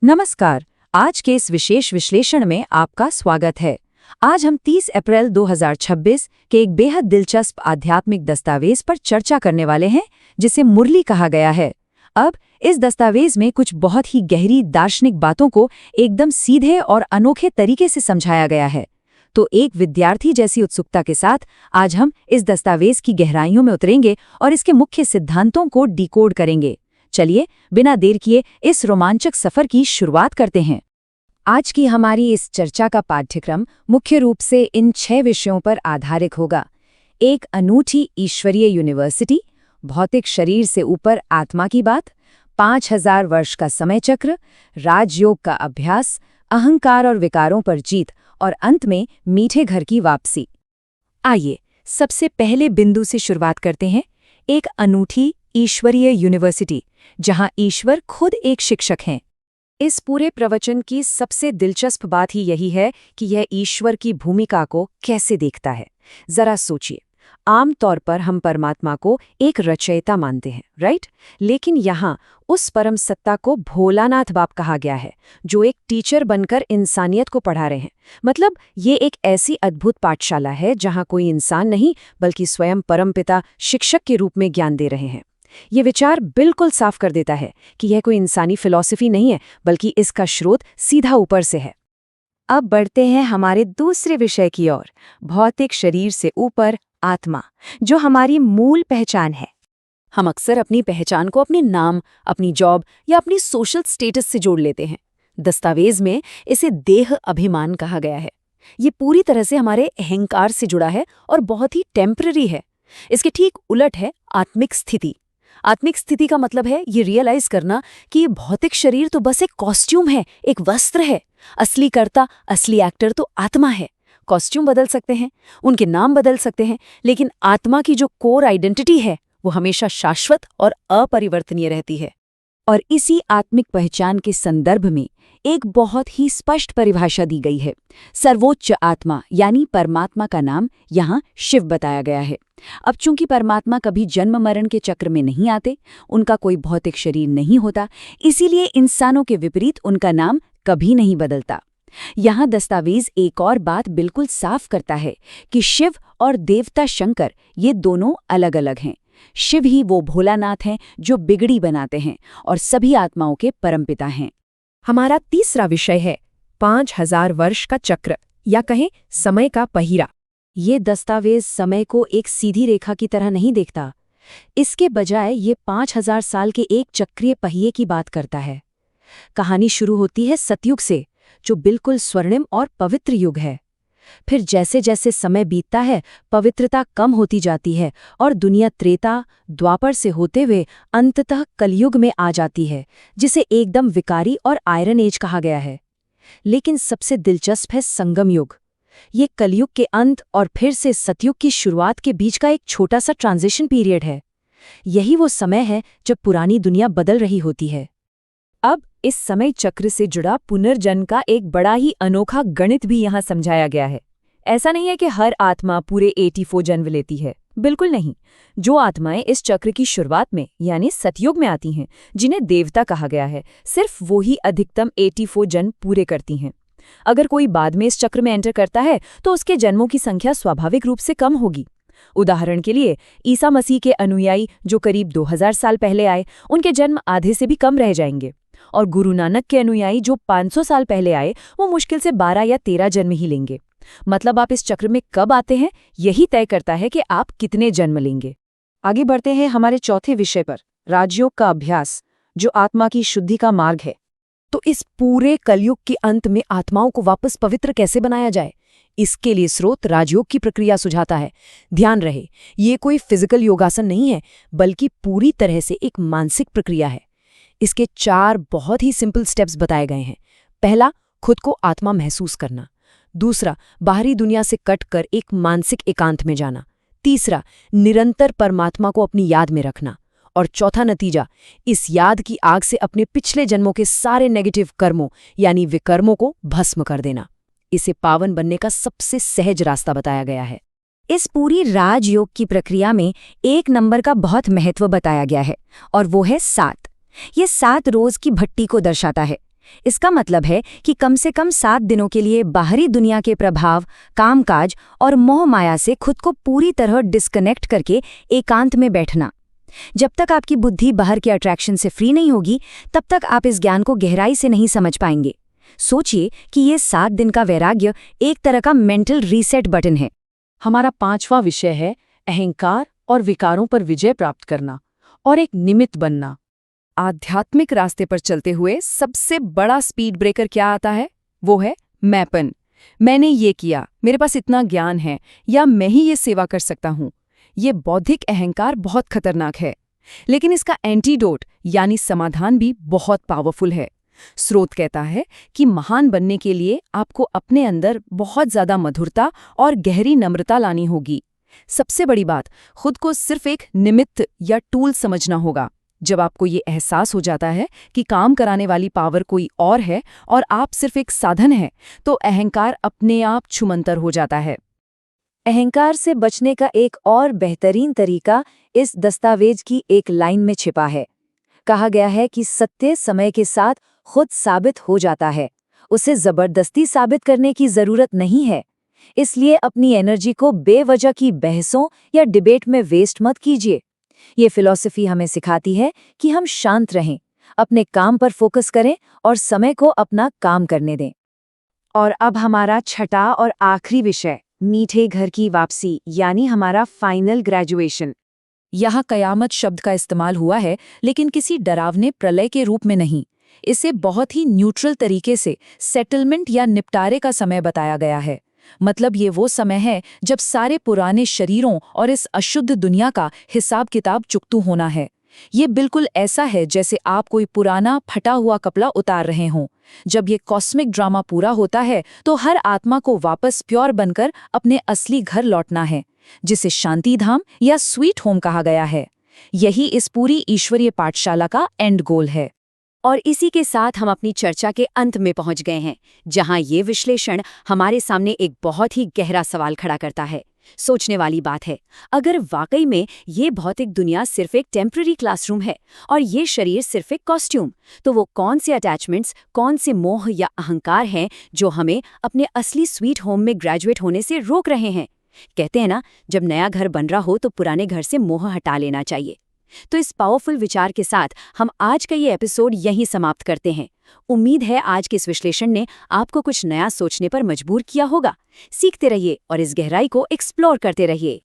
नमस्कार। आज के इस विशेष विश्लेषण में आपका स्वागत है। आज हम 30 अप्रैल 2026 के एक बेहद दिलचस्प आध्यात्मिक दस्तावेज पर चर्चा करने वाले हैं, जिसे मुरली कहा गया है। अब इस दस्तावेज में कुछ बहुत ही गहरी दार्शनिक बातों को एकदम सीधे और अनोखे तरीके से समझाया गया है। तो एक विद्यार्थी जैसी उत्सुकता के साथ आज हम इस दस्तावेज की गहराइयों में उतरेंगे और इसके मुख्य सिद्धांतों को डिकोड करेंगे। चलिए बिना देर किए इस रोमांचक सफर की शुरुआत करते हैं। आज की हमारी इस चर्चा का पाठ्यक्रम मुख्य रूप से इन 6 विषयों पर आधारित होगा। एक अनूठी ईश्वरीय यूनिवर्सिटी, भौतिक शरीर से ऊपर आत्मा की बात, 5000 वर्ष का समय चक्र, राजयोग का अभ्यास, अहंकार और विकारों पर जीत और अंत में मीठे घर की वापसी। आइए सबसे पहले बिंदु से शुरुआत करते हैं। एक अनूठी ईश्वरीय यूनिवर्सिटी, जहां ईश्वर खुद एक शिक्षक हैं। इस पूरे प्रवचन की सबसे दिलचस्प बात ही यही है कि यह ईश्वर की भूमिका को कैसे देखता है। जरा सोचिए, आमतौर पर हम परमात्मा को एक रचयिता मानते हैं, राइट? लेकिन यहाँ उस परम सत्ता को भोलानाथ बाप कहा गया है, जो एक टीचर बनकर इंसानियत को पढ़ा रहे हैं। मतलब ये एक ऐसी अद्भुत पाठशाला है जहाँ कोई इंसान नहीं बल्कि स्वयं परमपिता शिक्षक के रूप में ज्ञान दे रहे हैं। ये विचार बिल्कुल साफ कर देता है कि यह कोई इंसानी फिलॉसफी नहीं है, बल्कि इसका स्रोत सीधा ऊपर से है। अब बढ़ते हैं हमारे दूसरे विषय की ओर, भौतिक शरीर से ऊपर आत्मा, जो हमारी मूल पहचान है। हम अक्सर अपनी पहचान को अपने नाम, अपनी जॉब या अपनी सोशल स्टेटस से जोड़ लेते हैं। दस्तावेज में इसे देह अभिमान कहा गया है। ये पूरी तरह से हमारे अहंकार से जुड़ा है और बहुत ही टेम्पररी है। इसके ठीक उलट है आत्मिक स्थिति। आत्मिक स्थिति का मतलब है ये रियलाइज करना कि ये भौतिक शरीर तो बस एक कॉस्ट्यूम है, एक वस्त्र है। असली कर्ता, असली एक्टर तो आत्मा है। कॉस्ट्यूम बदल सकते हैं, उनके नाम बदल सकते हैं, लेकिन आत्मा की जो कोर आइडेंटिटी है वो हमेशा शाश्वत और अपरिवर्तनीय रहती है। और इसी आत्मिक पहचान के संदर्भ में एक बहुत ही स्पष्ट परिभाषा दी गई है। सर्वोच्च आत्मा यानी परमात्मा का नाम यहाँ शिव बताया गया है। अब चूंकि परमात्मा कभी जन्म मरण के चक्र में नहीं आते, उनका कोई भौतिक शरीर नहीं होता, इसीलिए इंसानों के विपरीत उनका नाम कभी नहीं बदलता। यहाँ दस्तावेज एक और बात बिल्कुल साफ करता है कि शिव और देवता शंकर ये दोनों अलग अलग हैं। शिव ही वो भोलानाथ हैं जो बिगड़ी बनाते हैं और सभी आत्माओं के परमपिता हैं। हमारा तीसरा विषय है 5000 वर्ष का चक्र, या कहें समय का पहिरा। ये दस्तावेज समय को एक सीधी रेखा की तरह नहीं देखता। इसके बजाय ये 5000 साल के एक चक्रीय पहिए की बात करता है। कहानी शुरू होती है सतयुग से, जो बिल्कुल स्वर्णिम और पवित्र युग है। फिर जैसे जैसे समय बीतता है, पवित्रता कम होती जाती है और दुनिया त्रेता, द्वापर से होते हुए अंततः कलयुग में आ जाती है, जिसे एकदम विकारी और आयरन एज कहा गया है। लेकिन सबसे दिलचस्प है संगम युग। ये कलयुग के अंत और फिर से सतयुग की शुरुआत के बीच का एक छोटा सा ट्रांजिशन पीरियड है। यही वो समय है जब पुरानी दुनिया बदल रही होती है। अब इस समय चक्र से जुड़ा पुनर्जन्म का एक बड़ा ही अनोखा गणित भी यहाँ समझाया गया है। ऐसा नहीं है कि हर आत्मा पूरे 84 जन्म लेती है, बिल्कुल नहीं। जो आत्माएं इस चक्र की शुरुआत में यानी सतयुग में आती हैं, जिन्हें देवता कहा गया है, सिर्फ वो ही अधिकतम 84 जन्म पूरे करती हैं। अगर कोई बाद में इस चक्र में एंटर करता है तो उसके जन्मों की संख्या स्वाभाविक रूप से कम होगी। उदाहरण के लिए ईसा मसीह के अनुयायी जो करीब 2000 साल पहले आए, उनके जन्म आधे से भी कम रह जाएंगे। और गुरु नानक के अनुयायी जो 500 साल पहले आए, वो मुश्किल से 12 या 13 जन्म ही लेंगे। मतलब आप इस चक्र में कब आते हैं, यही तय करता है कि आप कितने जन्म लेंगे। आगे बढ़ते हैं हमारे चौथे विषय पर, राजयोग का अभ्यास, जो आत्मा की शुद्धि का मार्ग है। तो इस पूरे कलयुग के अंत में आत्माओं को वापस पवित्र कैसे बनाया जाए, इसके लिए स्रोत राजयोग की प्रक्रिया सुझाता है। ध्यान रहे, ये कोई फिजिकल योगासन नहीं है, बल्कि पूरी तरह से एक मानसिक प्रक्रिया है। इसके 4 बहुत ही सिंपल स्टेप्स बताए गए हैं। पहला, खुद को आत्मा महसूस करना। दूसरा, बाहरी दुनिया से कटकर एक मानसिक एकांत में जाना। तीसरा, निरंतर परमात्मा को अपनी याद में रखना। और चौथा नतीजा, इस याद की आग से अपने पिछले जन्मों के सारे नेगेटिव कर्मों यानी विकर्मों को भस्म कर देना। इसे पावन बनने का सबसे सहज रास्ता बताया गया है। इस पूरी राजयोग की प्रक्रिया में एक नंबर का बहुत महत्व बताया गया है, और वो है 7। ये 7 रोज की भट्टी को दर्शाता है। इसका मतलब है कि कम से कम 7 दिनों के लिए बाहरी दुनिया के प्रभाव, कामकाज और मोह माया से खुद को पूरी तरह डिस्कनेक्ट करके एकांत में बैठना। जब तक आपकी बुद्धि बाहर के अट्रैक्शन से फ्री नहीं होगी, तब तक आप इस ज्ञान को गहराई से नहीं समझ पाएंगे। सोचिए कि ये 7 दिन का वैराग्य एक तरह का मेंटल रीसेट बटन है। हमारा 5वां विषय है अहंकार और विकारों पर विजय प्राप्त करना और एक निमित्त बनना। आध्यात्मिक रास्ते पर चलते हुए सबसे बड़ा स्पीड ब्रेकर क्या आता है? वो है मैंपन। मैंने ये किया, मेरे पास इतना ज्ञान है, या मैं ही ये सेवा कर सकता हूँ। ये बौद्धिक अहंकार बहुत खतरनाक है, लेकिन इसका एंटीडोट यानी समाधान भी बहुत पावरफुल है। स्रोत कहता है कि महान बनने के लिए आपको अपने अंदर बहुत ज्यादा मधुरता और गहरी नम्रता लानी होगी। सबसे बड़ी बात, खुद को सिर्फ एक निमित्त या टूल समझना होगा। जब आपको ये एहसास हो जाता है कि काम कराने वाली पावर कोई और है और आप सिर्फ एक साधन है, तो अहंकार अपने आप छुमंतर हो जाता है। अहंकार से बचने का एक और बेहतरीन तरीका इस दस्तावेज की एक लाइन में छिपा है। कहा गया है कि सत्य समय के साथ खुद साबित हो जाता है, उसे जबरदस्ती साबित करने की जरूरत नहीं है। इसलिए अपनी एनर्जी को बेवजह की बहसों या डिबेट में वेस्ट मत कीजिए। ये फिलॉसफी हमें सिखाती है कि हम शांत रहें, अपने काम पर फोकस करें और समय को अपना काम करने दें। और अब हमारा छठा और आखिरी विषय, मीठे घर की वापसी, यानी हमारा फाइनल ग्रेजुएशन। यहाँ कयामत शब्द का इस्तेमाल हुआ है, लेकिन किसी डरावने प्रलय के रूप में नहीं। इसे बहुत ही न्यूट्रल तरीके से सेटलमेंट या निपटारे का समय बताया गया है। मतलब ये वो समय है जब सारे पुराने शरीरों और इस अशुद्ध दुनिया का हिसाब किताब चुकतू होना है। ये बिल्कुल ऐसा है जैसे आप कोई पुराना फटा हुआ कपड़ा उतार रहे हों। जब ये कॉस्मिक ड्रामा पूरा होता है तो हर आत्मा को वापस प्योर बनकर अपने असली घर लौटना है, जिसे शांति धाम या स्वीट होम कहा गया है। यही इस पूरी ईश्वरीय पाठशाला का एंड गोल है। और इसी के साथ हम अपनी चर्चा के अंत में पहुंच गए हैं, जहां ये विश्लेषण हमारे सामने एक बहुत ही गहरा सवाल खड़ा करता है। सोचने वाली बात है, अगर वाकई में ये भौतिक दुनिया सिर्फ एक टेम्पररी क्लासरूम है और ये शरीर सिर्फ एक कॉस्ट्यूम, तो वो कौन से अटैचमेंट्स, कौन से मोह या अहंकार हैं जो हमें अपने असली स्वीट होम में ग्रेजुएट होने से रोक रहे हैं? कहते हैं ना, जब नया घर बन रहा हो तो पुराने घर से मोह हटा लेना चाहिए। तो इस पावरफुल विचार के साथ हम आज का ये एपिसोड यहीं समाप्त करते हैं। उम्मीद है आज के इस विश्लेषण ने आपको कुछ नया सोचने पर मजबूर किया होगा। सीखते रहिए और इस गहराई को एक्सप्लोर करते रहिए।